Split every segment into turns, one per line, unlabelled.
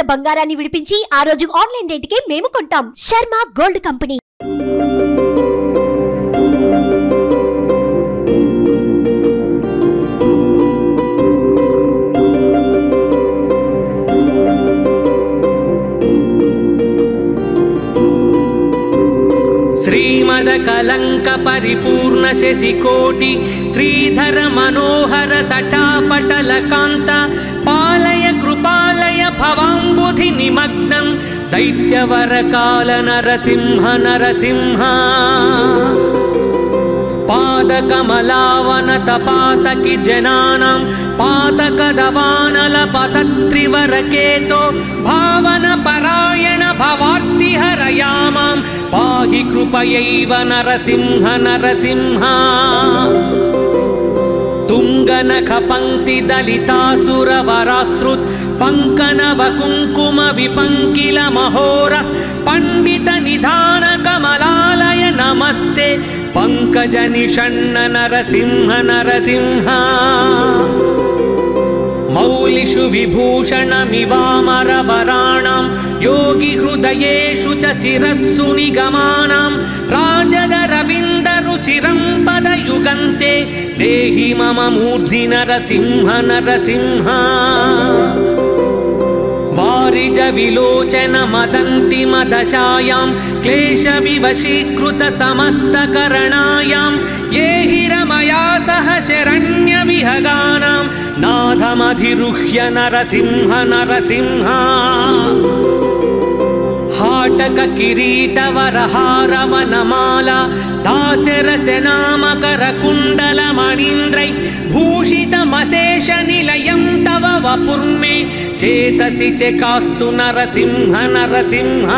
ఉన్న బంగారాన్ని విడిపించి ఆ రోజు ఆన్లైన్ రేటుకే మేము కొంటాం. Sharma gold company.
श्रीमद कलंक परिपूर्ण शशिकोटि श्रीधर मनोहर सटापटल कांत पालय कृपालय भवांबुधि निमग्नं दैत्यवर काल नरसिंह नरसिंह पादकमलावन तपातकि जनानां पातकदवानल पतत्रिवरकेतो भावन परायण भवार्ति हरयामां पाहि कृपयैव नरसिंह नरसिंह तुंगनख पंक्ति दलितासुरवराश्रुत पंकनव कुंकुम विपंकिल महोर पंडित निधान कमलालय नमस्ते पंकज निषण्ण नरसिंह नरसिंह मौलिषु विभूषणमिवामरवराणां योगी हृदयेषु च शिरस्सु निगमानां राजगरविन्दरुचिरं पदयुगन्ते देहि मम मूर्धि नरसिंह नरसिंह वारिज विलोचन मदन्ति मदशायां क्लेश विवशीकृत समस्तकरणायां ये हिरमया सह शरण्य विहगानां नाथमधिरुह्य नरसिंह नरसिंह हाटक किरीटवरहारवनमाला दास्यरसनामकर कुण्डल मणीन्द्रैः भूषितमशेष निलयं तव वपुर्मे चेतसि चेकास्तु नरसिंह नरसिंह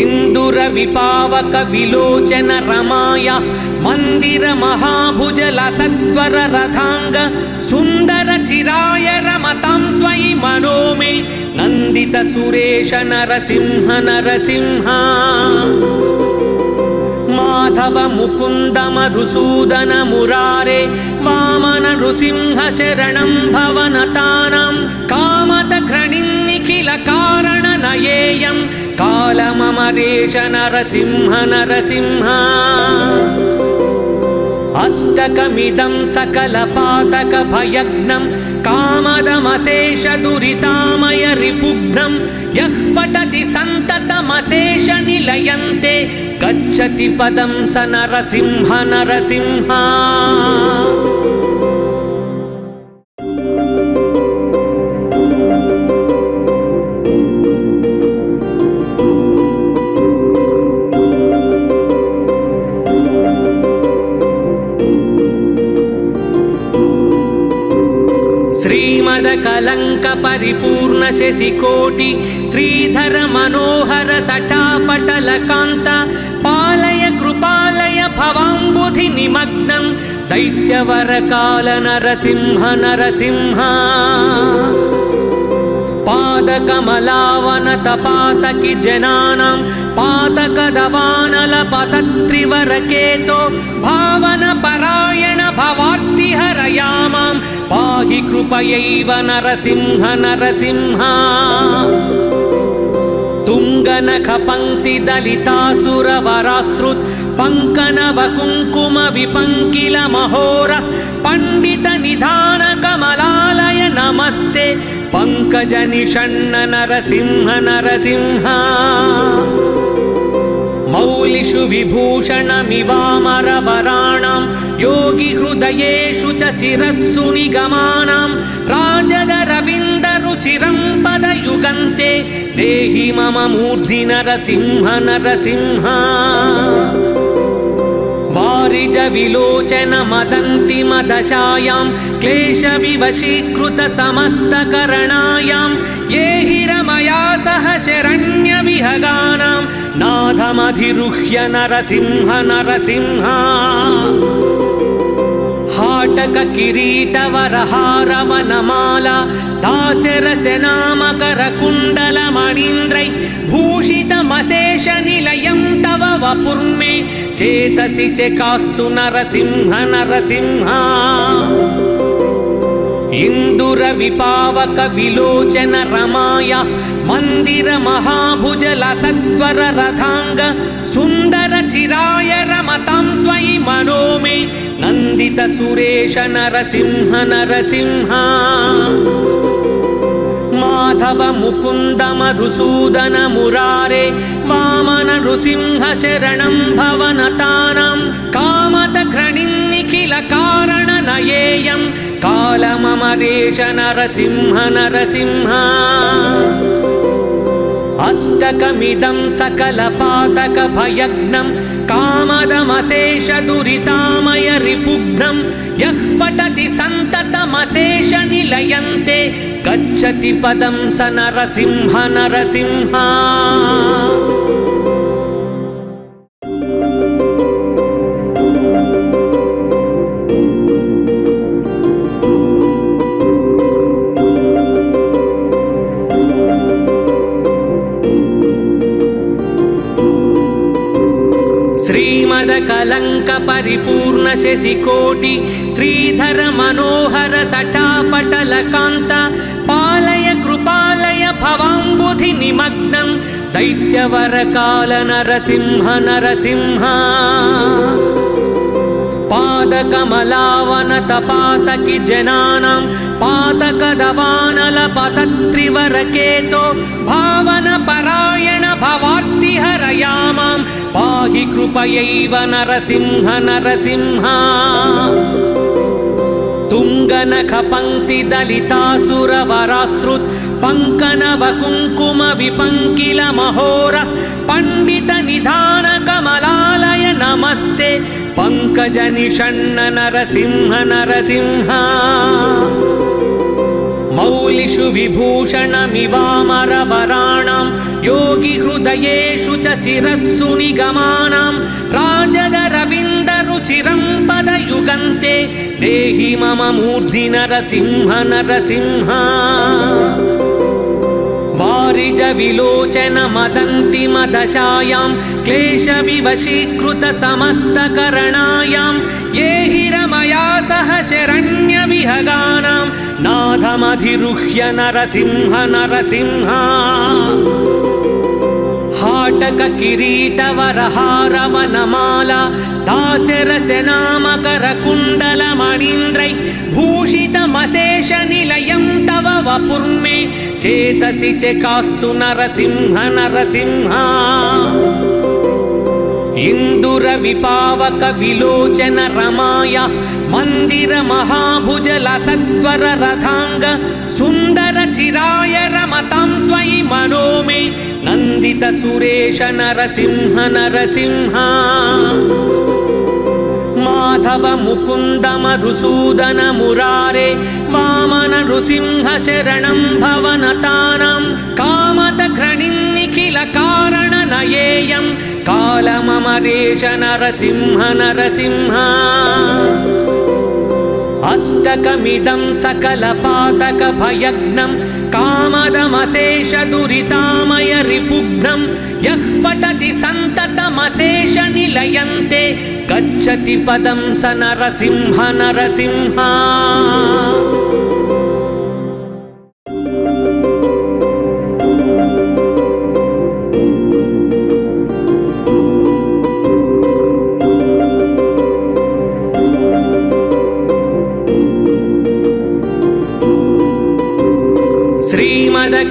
इंदुर विपावक विलोचन रमाया मंदिर महाभुजल सत्वर रथांग सुंदर चिराय रमतां त्वयि मनो मे नंदित सुरेश नरसिंह नरसिंह माधव मुकुंद मधुसूदन मुरारे वामन नृसिंह शरणं भवनतानां कामद घृणिन्निखिल कारण नयेयं कालममरेश नरसिंह नरसिंह अष्टकमिदं सकलपातक भयग्नं कामदमशेष दुरितामय रिपुघ्नं यः पठति सन्ततमशेष निलयन्ते गच्छति पदं स नरसिंह नरसिंह श्रीमद कलंक परिपूर्ण शशिकोटि श्रीधर मनोहर सटापटल कांत पालय कृपालय भवांबुधि निमग्नं दैत्यवर काल नरसिंह नरसिंह पादकमलावन तपातकि जनानां पातकदवानल पतत्रिवरकेतो भावन परायण भवार्ति हरयामां पाहि कृपयैव नरसिंह नरसिंह तुंगनख पंक्ति दलितासुरवराश्रुत पंकनव कुंकुम विपंकिल महोर पंडित निधान कमलालय नमस्ते पंकज निषण्ण नरसिंह नरसिंह मौलिषु विभूषणमिवामरवराणां योगी हृदयेषु च शिरस्सु निगमानां राजगरविन्दरुचिरं पदयुगन्ते देहि मम मूर्धि नरसिंह नरसिंह वारिज विलोचन मदन्ति मदशायां क्लेश विवशीकृत समस्तकरणायां ये हिरमया सह शरण्य विहगानां नाथमधिरुह्य नरसिंह नरसिंह हाटक किरीटवरहारवनमाला दास्यरसनामकर कुण्डल मणीन्द्रैः भूषितमशेष निलयं तव वपुर्मे चेतसि चेकास्तु नरसिंह नरसिंह ఇందుర విపావక విలోచన రమాయ మందిర మహాభుజల సత్వర రథాంగ సుందర చిరాయ రమతాం త్వయి మనో మే నందిత సురేశ నరసింహ నరసింహ మాధవ ముకుంద మధుసూదన మురారే వామన నృసింహ శరణం భవనతానాం కామద ఘ్రణిన్నిఖిల కారణ నయేయం కాలమమరేశ నరసింహ నరసింహ అష్టకమిదం సకల పాతక భయగ్నం కామదమశేష దురితామయ రిపుఘ్నం యః పఠతి సంతతమశేష నిలయంతే గచ్చతి పదం స నరసింహ నరసింహ కలంక పరిపూర్ణ శశికోటి శ్రీధర మనోహర సటాపటల కాంత పాలయ కృపాలయ భవాంబుధి నిమగ్నం దైత్యవర కాల నరసింహ నరసింహ పాదకమలావనత పాతకి జనానాం పాతకదవానల పతత్రివరకేతో భావన పరాయణ భవార్తి హరయామాం పాహి కృపయైవ నరసింహ నరసింహ తుంగనఖ పంక్తి దళితాసుర వరాశ్రుత్ పంకనవ కుంకుమ విపంకిల మహోర పండిత నిధాన కమలాలయ నమస్తే పంకజ నిషణ్ణ నరసింహ నరసింహ మౌలిషు విభూషణమివామర వరాణాం యోగి హృదయేషు చ శిరస్సు నిగమానాం రాజద రవింద రుచిరం పదయుగంతే దేహి మమ మూర్ధి నరసింహ నరసింహ వారిజ విలోచన మదంతి మదశాయాం క్లేశ వివశీకృత సమస్త కరణాయాం ఏ హిరమయా సహ శరణ్య విహగానాం నాథమధిరుహ్య నరసింహ నరసింహ हाटक किरीट वरहार वनमाल दास्यरस नामकर कुंडल मणीन्द्रैः भूषितमशेष निलयं तव वपुर्मे चेतसि चेकास्तु नरसिंह नरसिंह इंदुर विपावक विलोचन रमाय मंदिर महाभुजल सत्वर रथांग सुंदर चिराय रमतां त्वयि मनो मे नंदित सुरेश नरसिंह नरसिंह माधव मुकुंद मधुसूदन मुरारे वामन नृसिंह शरणं भवनतानां कामद घ्रणिन्निखिल कारण नयेयं कालममरेश नरसिंह नरसिंह अष्टकमिदं सकल पातक भयग्नं कामदमशेष दुरितामय रिपुघ्नं यः पठति सन्ततमशेष निलयन्ते गच्छति पदं स नरसिंह नरसिंह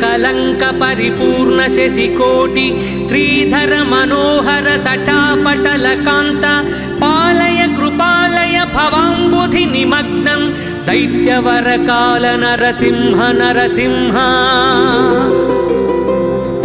कलंक परिपूर्ण शशिकोटि श्रीधर मनोहर सटापटल कांत पालय कृपालय भवांबुधि निमग्नं दैत्यवर काल नरसिंह नरसिंह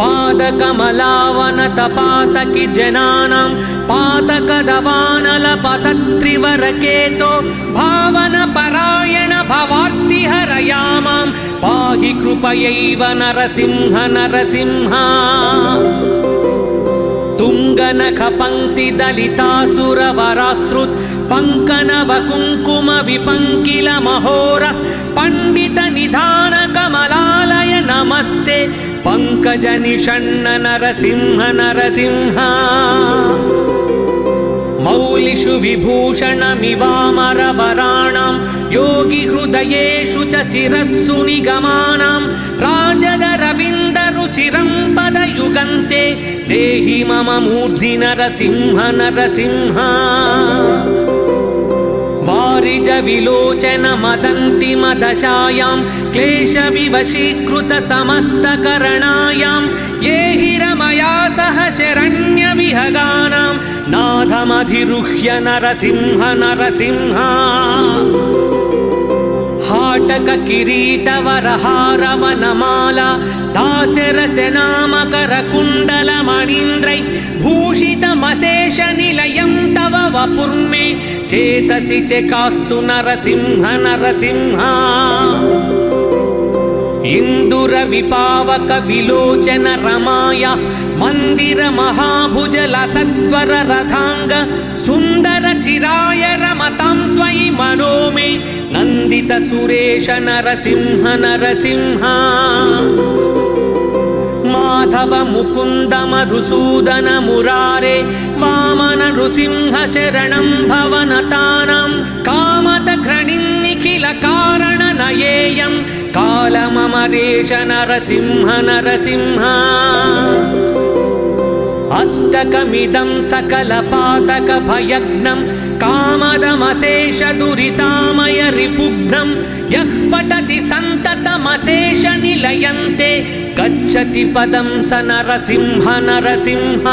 पादकमलावनत पातकी जनानां पातकदवानल पतत्रिवरकेतो भावन परायण भवार्ति हरयामां पाहि कृपयैव नरसिंह नरसिंह तुंगनख पंक्ति दलितासुर वराश्रुत पंकनव कुंकुम विपंकिल महोर पंडित निधान कमलालय नमस्ते पंकज निषण्ण नरसिंह नरसिंह मौलिषु विभूषणमिवामरवराणां योगिहृदयेषु च शिरस्सु निगमानां राजदरविन्दरुचिरं पदयुगन्ते देहि मम मूर्धि नरसिंह नरसिंह वारिज विलोचन मदन्ति मदशायां क्लेशविवशीकृत समस्तकरणायां ये हि रमया सह शरण्यविहगानां नाथमधिरुह्य नरसिंह नरसिंह हाटक किरीटवरहारवनमाला दास्यरसनामकरकुण्डलमणीन्द्रैः भूषितमशेषनिलयं तव वपुर्मे चेतसि चेकास्तु नरसिंह नरसिंह इन्दुरविपावक विलोचन रमाया मंदिर महाभुजल सत्वर रथांग सुंदर चिराय रमतां त्वयि मनो मे नंदित सुरेश नरसिंह नरसिंह माधव मुकुंद मधुसूदन मुरारे वामन नृसिंह शरणं भवनतानां कामत घृणिन्निखिल कारण नयेयं कालममरेश नरसिंह नरसिंह अष्टकमिदं सकलपातक भयग्नं कामदमशेष दुरितामय रिपुघ्नं यः पठति सन्ततमशेष निलयन्ते गच्छति पदं स नरसिंह नरसिंह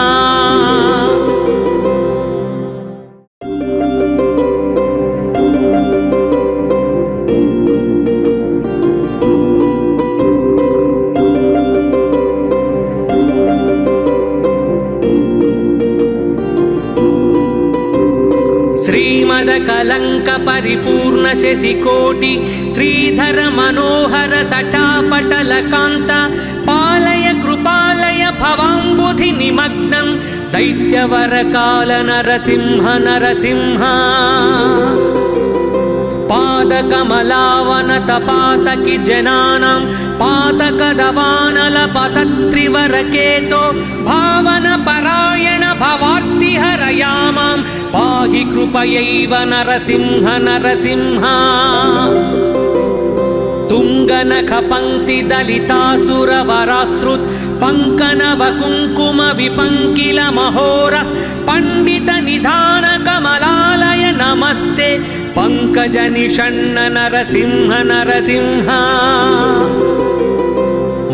कलंक परिपूर्ण शशिकोटि श्रीधर मनोहर सटापटल कांत पालय कृपालय भवाम्बुधि निमग्नं दैत्यवर काल नरसिंह नरसिंह पादकमलावनत पातकि जनानां पातकदवानल पतत्रिवरकेतो भावन परायण भवार्ति हरयामां पाहि कृपयैव नरसिंह नरसिंह तुंगनख पंक्ति दलितासुरवराश्रुत पंकनव कुंकुम विपंकिल महोर पंडित निधान कमलालय नमस्ते पंकज निषण्ण नरसिंह नरसिंह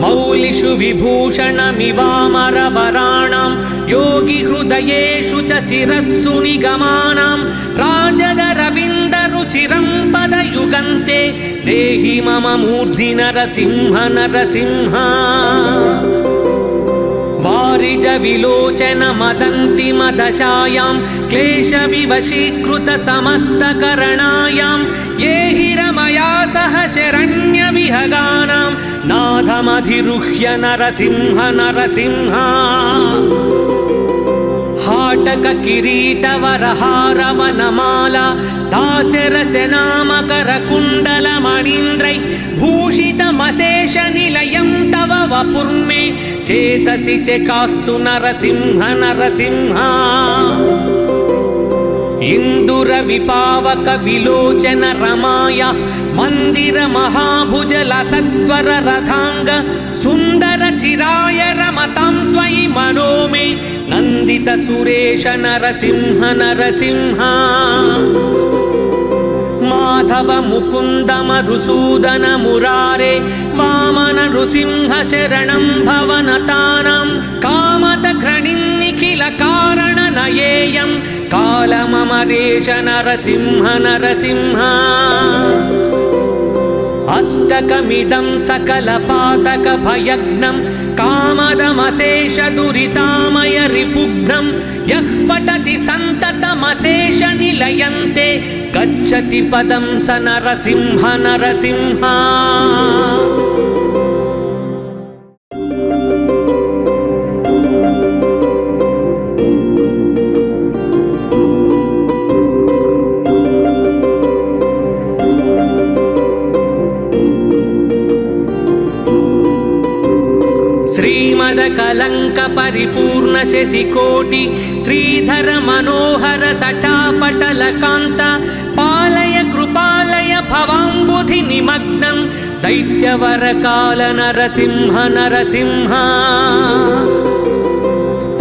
मौलिषु विभूषणमिवामरवराणां योगिहृदयेषु च शिरस्सु निगमानां राजदरविन्दरुचिरं पदयुगन्ते देहि मम मूर्धि नरसिंह नरसिंह वारिज विलोचन मदन्ति मदशायां क्लेशविवशीकृत समस्तकरणायां ये हि रमया सह शरण्यविहगानां नाथमधिरुह्य नरसिंह नरसिंह हाटक किरीटवरहारवनमाला दास्यरसनामकरकुण्डलमणीन्द्रैः भूषितमशेषनिलयं तव वपुर्मे चेतसि चेकास्तु नरसिंह नरसिंह इन्दुरविपावक विलोचन रमाया मंदिर महाभुजल सत्वर रथांग सुंदर चिराय रमतां त्वयि मनो मे नंदित सुरेश नरसिंह नरसिंह माधव मुकुंद मधुसूदन मुरारे वामन नृसिंह शरणं भवनतानां कामत घृणिन्निखिल कारण नयेयं कालममरेश नरसिंह नरसिंह अष्टकमिदं सकलपातक भयग्नं कामदमशेष दुरितामय रिपुघ्नं यः पठति सन्ततमशेष निलयन्ते गच्छति पदं स नरसिंह नरसिंह श्रीमदकलङ्क परिपूर्ण शशिकोटि श्रीधर मनोहर सटापटलकान्त पालय कृपालय भवाम्बुधि निमग्नं दैत्यवरकाल नरसिंह नरसिंह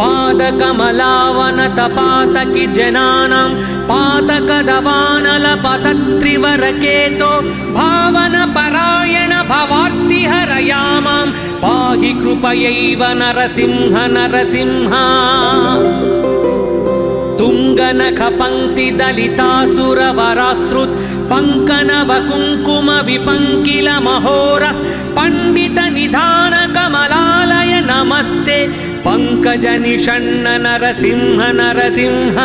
पादकमलावनत पातकि जनानां पातकदवानलपतत्रिवरकेतो भावन परायण भवार्तिहरयामां पाहि कृपयैव नरसिंह नरसिंह तुङ्गनखपङ्क्तिदलितासुरवराश्रुत् पङ्कनवकुङ्कुम विपङ्किल महोर पण्डित निधान कमलालय नमस्ते पंकज निषण्ण नरसिंह नरसिंह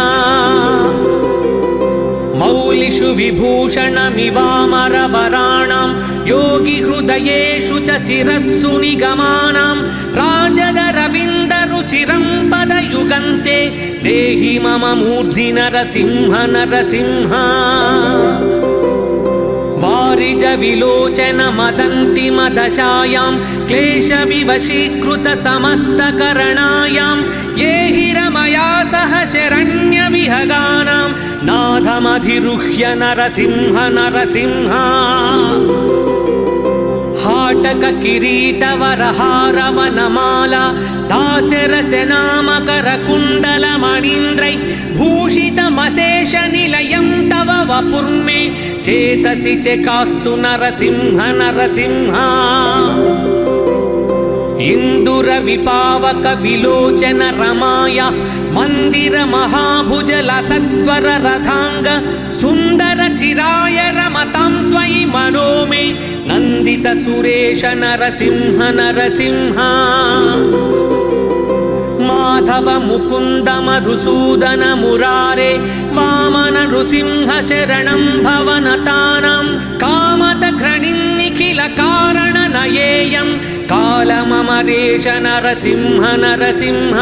मौलिषु विभूषणमिवामरवराणां योगी हृदयेषु च शिरस्सु निगमानां राजगरविन्दरुचिरं पदयुगन्ते देहि मम मूर्धि नरसिंह नरसिंह वारिज विलोचन मदन्ति मदशायां क्लेश विवशीकृत समस्तकरणायां ये हिरमया सह शरण्य विहगानां नाथमधिरुह्य नरसिंह नरसिंह हाटक किरीटवरहारवनमाला दास्यरसनामकर कुण्डल मणीन्द्रैः भूषितमशेष निलयं तव वपुर्मे चेतसि चेकास्तु नरसिंह नरसिंह इंदुर विपावक विलोचन रमाया मंदिर महाभुजल सत्वर रथांग सुंदर चिराय रमतां त्वयि मनो मे नंदित सुरेश नरसिंह नरसिंह माधव मुकुंद मधुसूदन मुरारे वामन नृसिंह शरणं भवनतानां कामद घृणिन्निखिल कारण नयेयं कालममरेश नरसिंह नरसिंह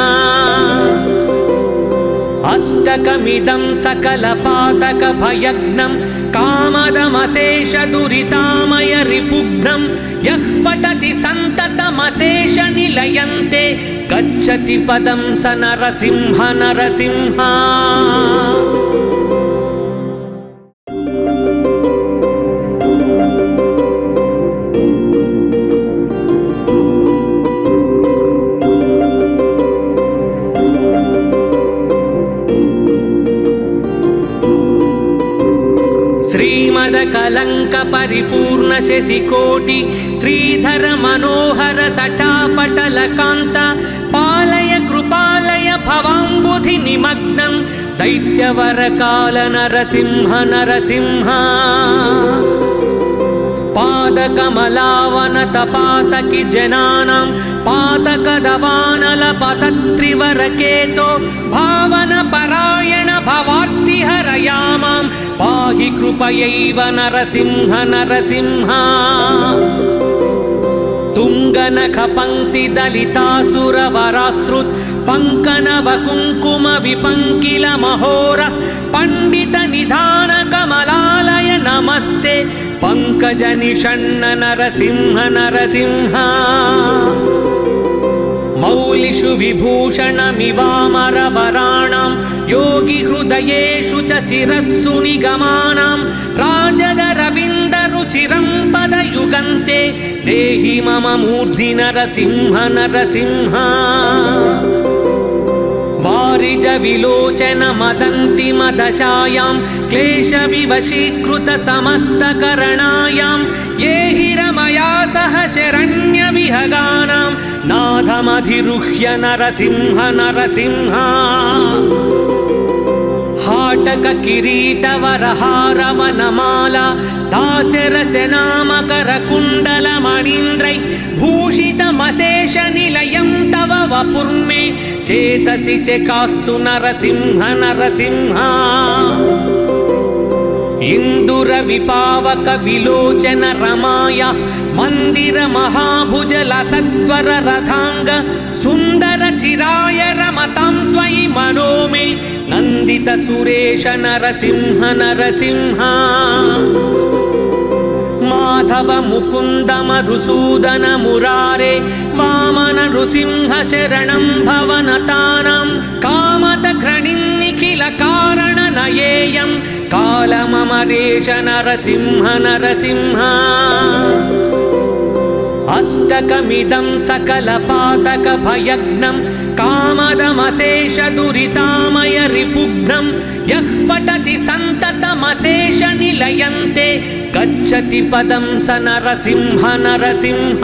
अष्टकमिदं सकलपातक भयग्नं कामदमशेष दुरितामय रिपुघ्नं यः पठति सन्ततमशेष निलयन्ते गच्छति पदं स नरसिंह नरसिंह श्रीमदकलङ्क परिपूर्ण शशिकोटि श्रीधर मनोहर सटापटलकान्त पालय कृपालय भवाम्बुधि निमग्नं दैत्यवरकाल नरसिंह नरसिंह पादकमलावनत पातकि जनानां पातकदवानलपतत्रिवरकेतो भावन परायण भवार्तिहरयामां पाहि कृपयैव नरसिंह नरसिंह तुङ्गनखपङ्क्तिदलितासुरवराश्रुत् पङ्कनवकुङ्कुम विपङ्किल महोर पण्डित निधान कमलालय नमस्ते पंकज निषण्ण नरसिंह नरसिंह मौलिषु विभूषणमिवामरवराणां योगी हृदयेषु च शिरस्सु निगमानां राजगरविन्दरुचिरं पदयुगन्ते देहि मम मूर्धि नरसिंह नरसिंह वारिज विलोचन मदन्ति मदशायां क्लेश विवशीकृत समस्तकरणायां ये हिरमया सह शरण्य विहगानां नाथमधिरुह्य नरसिंह नरसिंह हाटक किरीटवरहारवनमाला दास्यरसनामकर कुण्डल मणीन्द्रैः भूषितमशेष निलयं तव वपुर्मे चेतसि चेकास्तु नरसिंह नरसिंह इंदुर विपावक विलोचन रमाया मंदिर महाभुजल सत्वर रथांग सुंदर चिराय रमतां त्वयि मनो मे नंदित सुरेश नरसिंह नरसिंह माधव मुकुन्द मधुसूदन मुरारे वामन नृसिंह शरणं भवनतानां कामदघ्रणिं निखिल कारण नयेयं कालममरेश नरसिंह नरसिंह अष्टकमिदं सकलपातक भयग्नं कामदमशेष दुरितामय रिपुघ्नं यः पठति सन्ततमशेष निलयन्ते गच्छति पदं स नरसिंह नरसिंह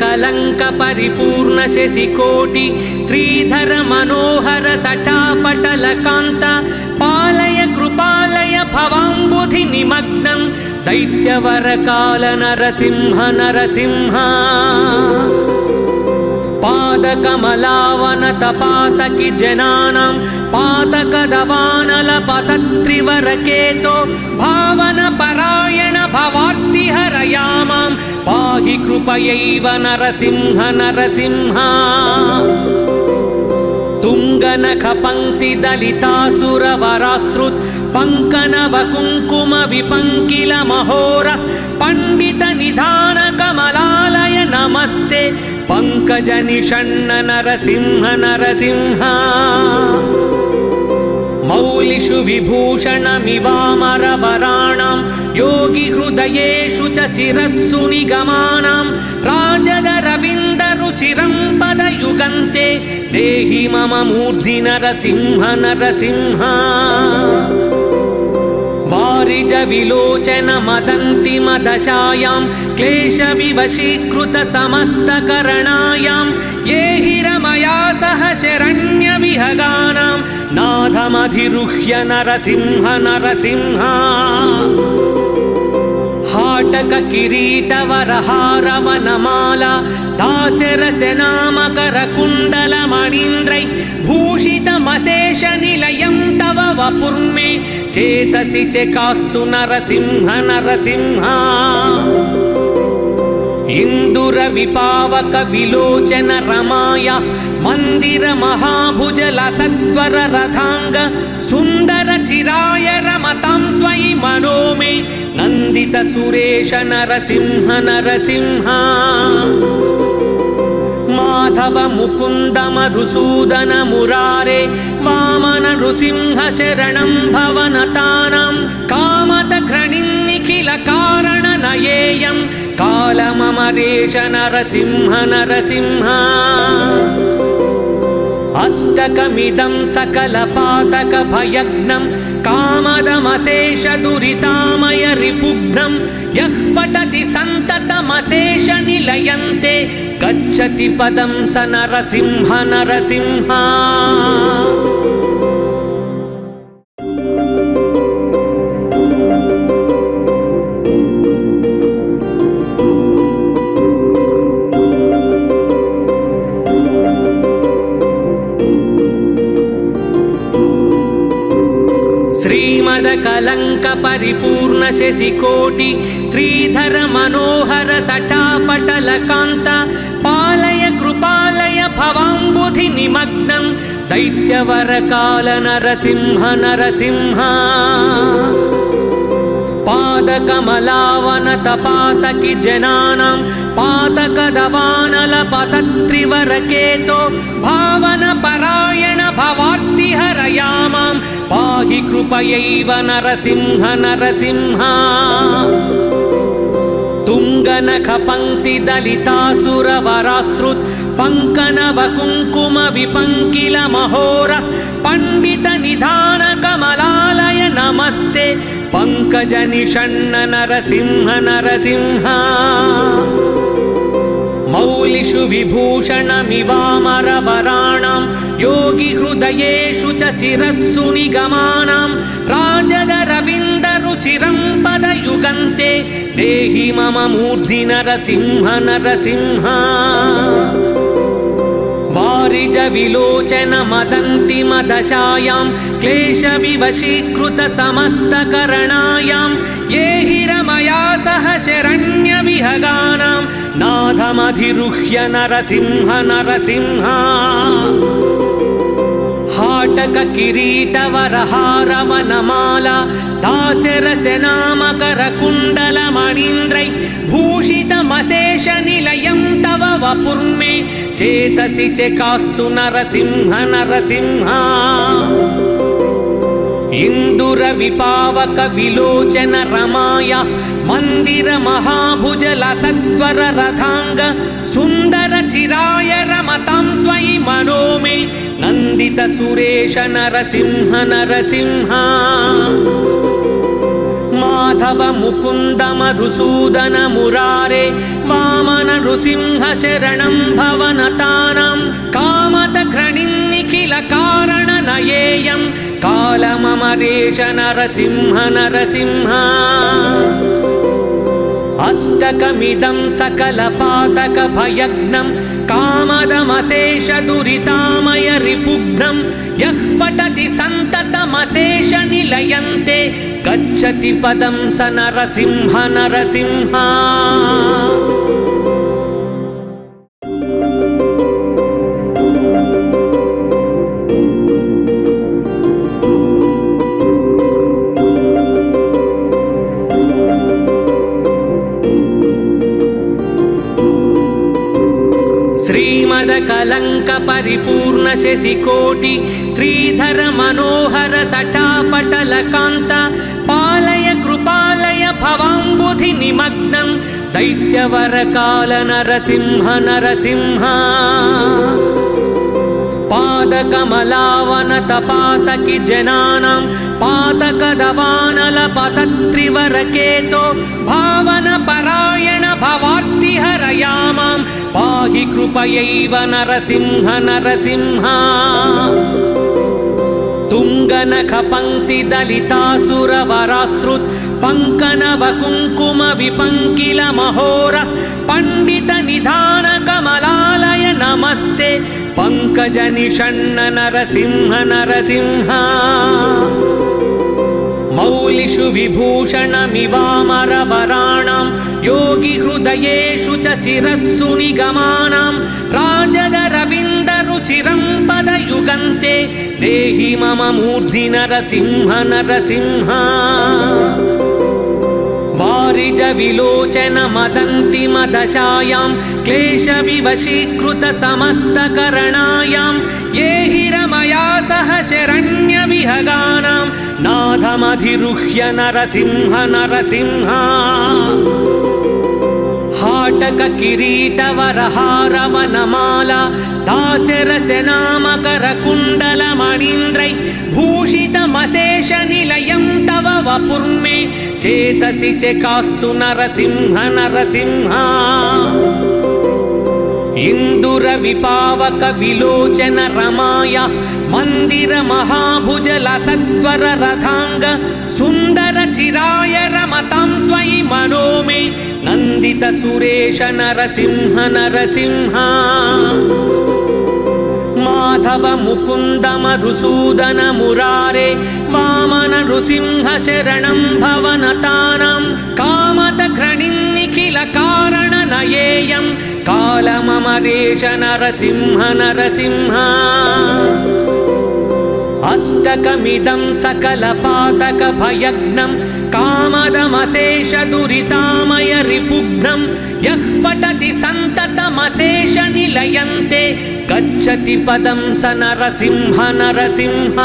कलंक परिपूर्ण शशिकोटि श्रीधर मनोहर सटापटल कांत पालय कृपालय भवाम्बुधि निमग्नं दैत्यवर काल नरसिंह नरसिंह पादकमलावनत पातकि जनानां पातकदवानल पतत्रिवरकेतो भावन परायण भवार्तिहरयामां पाहि कृपयैव नरसिंह नरसिंह तुंगनख पंक्ति दलितासुरवराश्रुत पंकनव कुंकुम विपंकिल महोर पंडित निधान कमलालय नमस्ते पंकज निषण्ण नरसिंह नरसिंह मौलिषु विभूषणमिवामरवराणां योगी हृदयेषु च शिरस्सु निगमानां राजगरविन्दरुचिरं पदयुगन्ते देहि मम मूर्धि नरसिंह नरसिंह वारिज विलोचन मदन्ति मदशायां क्लेश विवशीकृत समस्तकरणायां ये हिरमया सह शरण्य विहगानां नाथमधिरुह्य नरसिंह नरसिंह हाटक किरीटवरहारवनमाला दास्यरसनामकर कुण्डल मणीन्द्रैः भूषितमशेष निलयं तव वपुर्मे चेतसि चेकास्तु नरसिंह नरसिंह इंदुर विपावक विलोचन रमाया मंदिर महाभुजल सत्वर रथांग सुंदर चिराय रमतां त्वयि मनो मे नंदित सुरेश नरसिंह नरसिंह माधव मुकुंद मधुसूदन मुरारे वामन नृसिंह शरणं भवनतानां कामदघ्रणिं निखिल कारण नयेयं कालममरेश नरसिंह नरसिंह अष्टकमिदं सकलपातक भयग्नं कामदमशेष दुरितामय रिपुघ्नं यः पठति सन्ततमशेष निलयन्ते गच्छति पदं स नरसिंह नरसिंह कलंक परिपूर्ण शशिकोटि श्रीधर मनोहर सटापटल कांत पालय कृपालय भवाम्बुधि निमग्नं दैत्यवर काल नरसिंह नरसिंह पादकमलावनत पातकि जनानां पातकदवानल पतत्रिवरकेतो भावन परायण भवार्तिहरयामां पाहि कृपयैव नरसिंह नरसिंह तुंगनख पंक्ति दलितासुरवराश्रुत पंकनव कुंकुम विपंकिल महोर पंडित निधान कमलालय नमस्ते पंकज निषण्ण नरसिंह नरसिंह मौलिषु विभूषणमिवामरवराणां योगी हृदयेषु च शिरस्सु निगमानां राजगरविन्दरुचिरं पदयुगन्ते देहि मम मूर्धि नरसिंह नरसिंह वारिज विलोचन मदन्तिमदशायां क्लेशविवशीकृत समस्तकरणायां ये हि रमया सह शरण्यविहगानां नाथमधिरुह्य नरसिंह नरसिंह हाटक किरीटवरहारवनमाला दास्यरसनामकरकुण्डलमणीन्द्रैः भूषितमशेषनिलयं तव वपुर्मे चेतसि चेकास्तु नरसिंह नरसिंह इन्दुरविपावक विलोचन रमाया मंदिर महाभुजल सत्वर रथांग सुंदर चिराय रमतां त्वयि मनो मे नंदित सुरेश नरसिंह नरसिंह माधव मुकुंद मधुसूदन मुरारे वामन नृसिंह शरणं भवनतानां कामत घृणिन्निखिल कारण नयेयं कालममरेश नरसिंह नरसिंह अष्टकमिदं सकलपातक भयग्नं कामदमशेष दुरितामय रिपुघ्नं यः पठति सन्ततमशेष निलयन्ते गच्छति पदं स नरसिंह नरसिंह कलंक परिपूर्ण शशिकोटि श्रीधर मनोहर सटापटल कांत पालय कृपालय भवांबुधि निमग्नं दैत्यवर काल नरसिंह नरसिंह पादकमलावनत पातकि जनानां पातकदवानल पतत्रिवरकेतो भावन परायण भवार्तिहरयामां पाहि कृपयैव नरसिंह नरसिंह तुंगनख पंक्ति दलितासुरवराश्रुत पंकनव कुंकुम विपंकिल महोर पंडित निधान कमलालय नमस्ते पंकज निषण्ण नरसिंह नरसिंह मौलिषु विभूषणमिवामरवराणां योगी हृदयेषु च शिरस्सु निगमानां राजदरविन्दरुचिरं पदयुगन्ते देहि मम मूर्धि नरसिंह नरसिंह वारिज विलोचन मदन्तिमदशायां क्लेशविवशीकृत समस्तकरणायां ये हि रमया सह शरण्यविहगानां नाथमधिरुह्य नरसिंह नरसिंह हाटक किरीटवरहारवनमाला दास्यरसनामकरकुण्डलमणीन्द्रैः भूषितमशेषनिलयं तव वपुर्मे चेतसि चेकास्तु नरसिंह नरसिंह इन्दुरविपावक विलोचन रमाया मंदिर महाभुजल सत्वर रथांग सुंदर चिराय रमतां त्वयि मनो मे नंदित सुरेश नरसिंह नरसिंह माधव मुकुंद मधुसूदन मुरारे वामन नृसिंह शरणं भवनतानां कामत घृणिन्निखिल कारण नयेयं कालममरेश नरसिंह नरसिंह अष्टकमिदं सकलपातक भयग्नं कामदमशेष दुरितामय रिपुघ्नं यः पठति सन्ततमशेष निलयन्ते गच्छति पदं स नरसिंह नरसिंह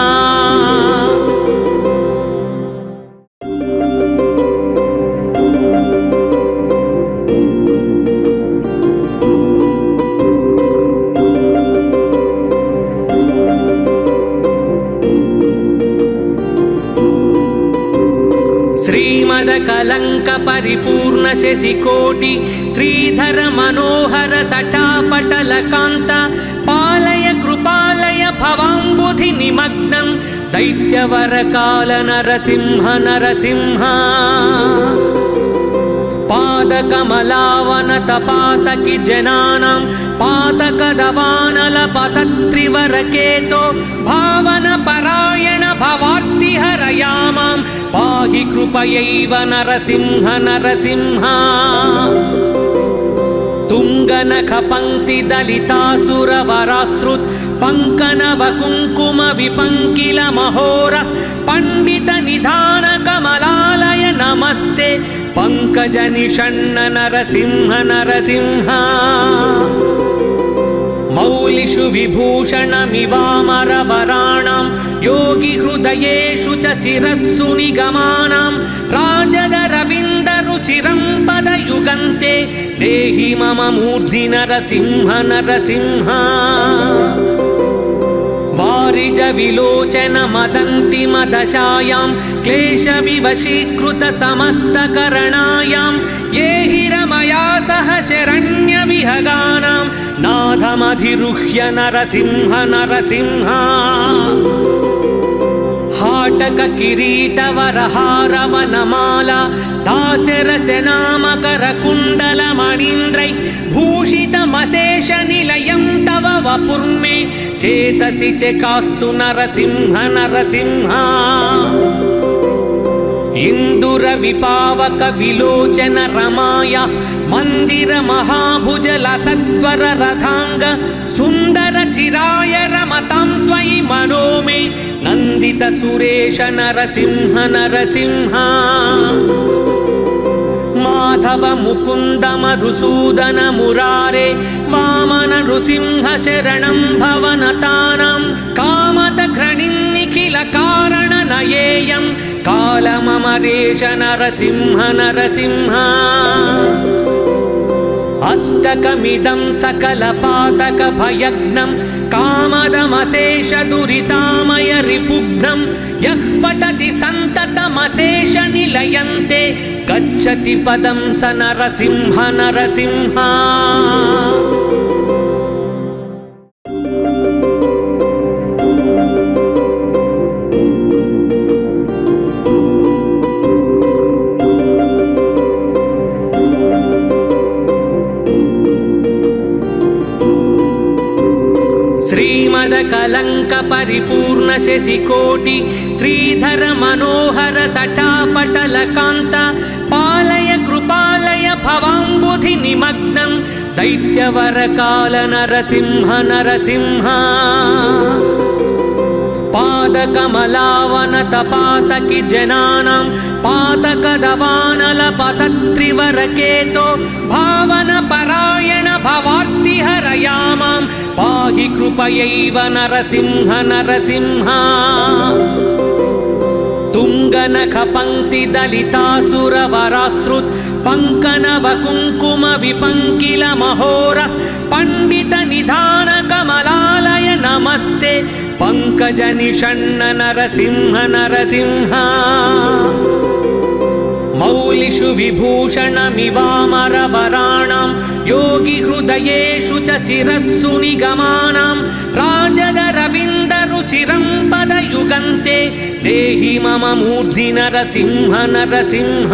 कलंक परिपूर्ण शशिकोटि श्रीधर मनोहर सटापटल कांत पालय कृपालय भवांबुधि निमग्नं दैत्यवर काल नरसिंह नरसिंह पादकमलावनतपातकि जनानां पातकदवानलपतत्रिवरकेतो भावनपरायण भवार्तिहरयामां पाहि कृपयैव नरसिंह नरसिंह तुङ्गनखपङ्क्तिदलितासुरवराश्रुत् पङ्कनवकुङ्कुमविपङ्किलमहोर पण्डितनिधानकमलालय नमस्ते पङ्कजनिषण्ण नरसिंह नरसिंह मौलिषु विभूषणमिवामरवराणां योगिहृदयेषु च शिरस्सु निगमानां राजगरविन्दरुचिरं पदयुगन्ते देहि मम मूर्धि नरसिंह नरसिंह वारिज विलोचन मदन्तिमदशायां क्लेशविवशीकृत समस्तकरणायां ये हि रमया सह शरण्यविहगानां नाथमधिरुह्य नरसिंह नरसिंह हाटक किरीटवरहारवनमाला दास्यरसनामकरकुण्डलमणीन्द्रैः भूषितमशेषनिलयं तव वपुर्मे चेतसि चेकास्तु नरसिंह नरसिंह इन्दुरविपावक विलोचन रमाया मंदिर महाभुजल सत्वर रथांग सुंदर चिराय रमतां त्वयि मनो मे नंदित सुरेश नरसिंह नरसिंह माधव मुकुंद मधुसूदन मुरारे वामन नृसिंह शरणं भवनतानां कामद घृणिन्निखिल कारण नयेयं कालममरेश नरसिंह नरसिंह अष्टकमिदं सकलपातक भयग्नं कामदमशेष दुरितामय रिपुघ्नं यः पठति सन्ततमशेष निलयन्ते गच्छति पदं स नरसिंह नरसिंह कलंक परिपूर्ण शशिकोटि श्रीधर मनोहर सटापटल कांत पालय कृपालय भवाम्बुधि निमग्नं दैत्यवर काल नरसिंह नरसिंह पादकमलावनतपातकि जनानां पातकदवानलपतत्रिवरकेतो भावनपरायण भवार्तिहरयामां पाहि कृपयैव नरसिंह नरसिंह तुङ्गनखपङ्क्तिदलितासुरवराश्रुत् पङ्कनवकुङ्कुमविपङ्किलमहोर पण्डितनिधानकमलालय नमस्ते पङ्कजनिषण्ण नरसिंह नरसिंह मौलिषु विभूषणमिवामरवराणां योगिहृदयेषु च शिरस्सु निगमानां राजगरविन्दरुचिरं पदयुगन्ते देहि मम मूर्धि नरसिंह नरसिंह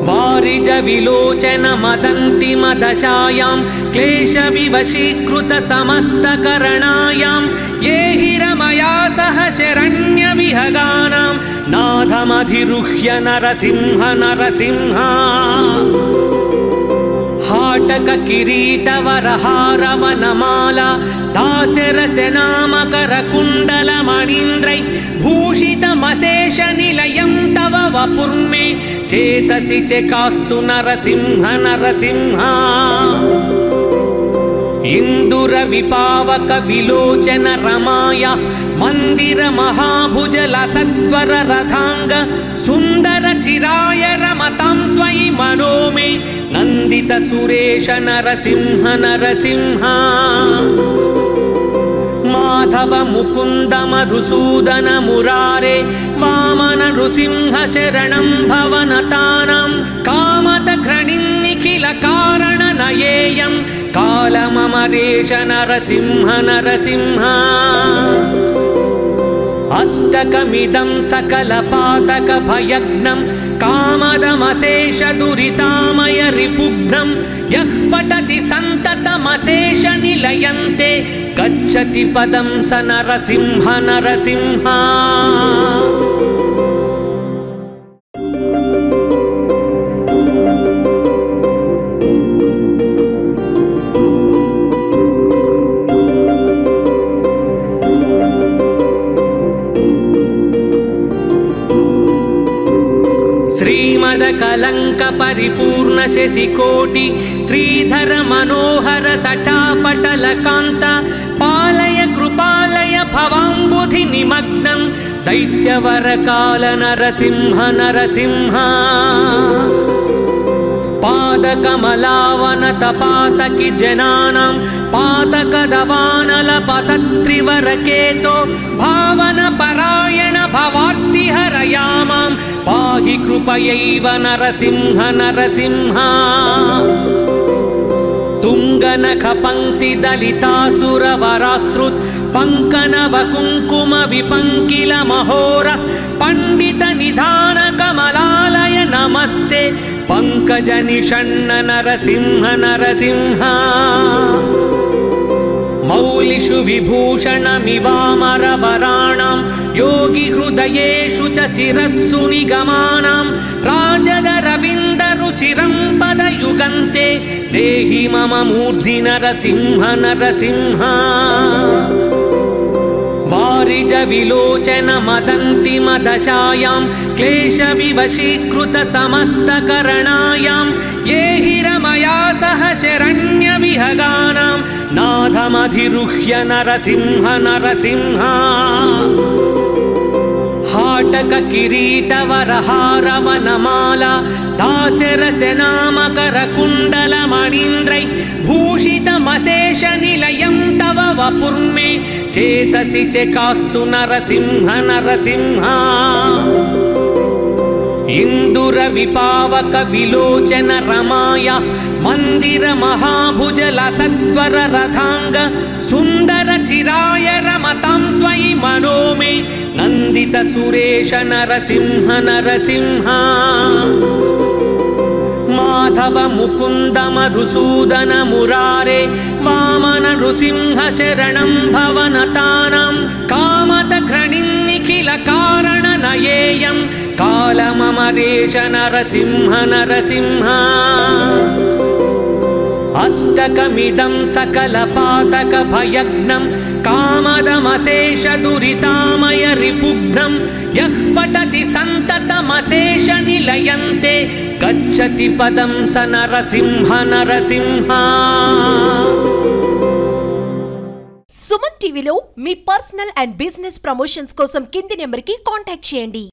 वारिज विलोचन मदन्तिमदशायां क्लेशविवशीकृत समस्तकरणायां ये हि रमया सह शरण्यविहगानां नाथमधिरुह्य नरसिंह नरसिंह हाटक किरीटवरहारवनमाला दास्यरसनामकरकुण्डलमणीन्द्रैः भूषितमशेषनिलयं तव वपुर्मे चेतसि चेकास्तु नरसिंह नरसिंह इन्दुरविपावक विलोचन रमाया मंदिर महाभुजल सत्वर रथांग सुंदर चिराय रमतां त्वयि मनो मे नंदित सुरेश नरसिंह नरसिंह माधव मुकुंद मधुसूदन मुरारे वामन नृसिंह शरणं भवनतानां कामद घृणिन्निखिल कारण नयेयं कालममरेश नरसिंह नरसिंह అష్టకమిదం సకల పాతక భయగ్నం కామదమశేష దురితామయ రిపుఘ్నం యః పఠతి సంతతమశేష నిలయంతే గచ్చతి పదం స నరసింహ నరసింహ. శ్రీమదకలంక పరిపూర్ణ శశికోటి శ్రీధర మనోహర సటాపటల కాంత పాలయ కృపాలయ భవాంబుధి నిమగ్నం దైత్యవరకాల నరసింహ నరసింహ. పాదకమలావనత పాతకి జనానాం పాతకదవానల పతత్రివరకేతో భావన పరాయణ భవార్తి హరయామాం పాహి కృపయైవ నరసింహ నరసింహ. తుంగనఖ పంక్తి దళితాసుర వరాశ్రుత్ పంకనవ కుంకుమ విపంకిల మహోర పండిత నిధాన కమలాలయ నమస్తే పంకజ నిషణ్ణ నరసింహ నరసింహ. మౌలిషు విభూషణమివామరవరాణాం యోగి హృదయేషు చ శిరస్సు నిగమానాం రాజదరవింద రుచిరం పదయుగంతే దేహి మమ మూర్ధి నరసింహ నరసింహ. వారిజ విలోచన మదంతి మదశాయాం క్లేశ వివశీకృత సమస్తకరణాయాం ఏ హిరమయా సహ శరణ్య విహగానాం నాథమధిరుహ్య నరసింహ నరసింహ. హాటక కిరీటవరహారవనమాల దాశరసనామకర కుండల మణీంద్రై భూషితమశేష నిలయం తవ వపుర్మే చేతసి చకాస్తు నరసింహ నరసింహ. ఇందుర విపావక విలోచన రమాయ మందిర మహాభుజల సత్వర రథాంగ సుందర చిరాయ రమతాం త్వయి మనోమే నందిత సురేష నరసింహ నరసింహ. మాధవ ముకుంద మధుసూదన మురారే వామన నృసింహ శరణం భవనతానాం కామద ఘ్రణిన్నిఖిల కారణ నయేయం కాలమమరేష నరసింహ నరసింహ. అష్టకమిదం సకల పాతక భయగ్నం కామదమశేష దురితామయ రిపుఘ్నం యః పఠతి సంతతమశేష నిలయంతే గచ్చతి పదం స నరసింహ నరసింహ.
సుమన్ టీవీలో మీ పర్సనల్ అండ్ బిజినెస్ ప్రమోషన్స్ కోసం కింది నెంబర్కి కాంటాక్ట్ చేయండి.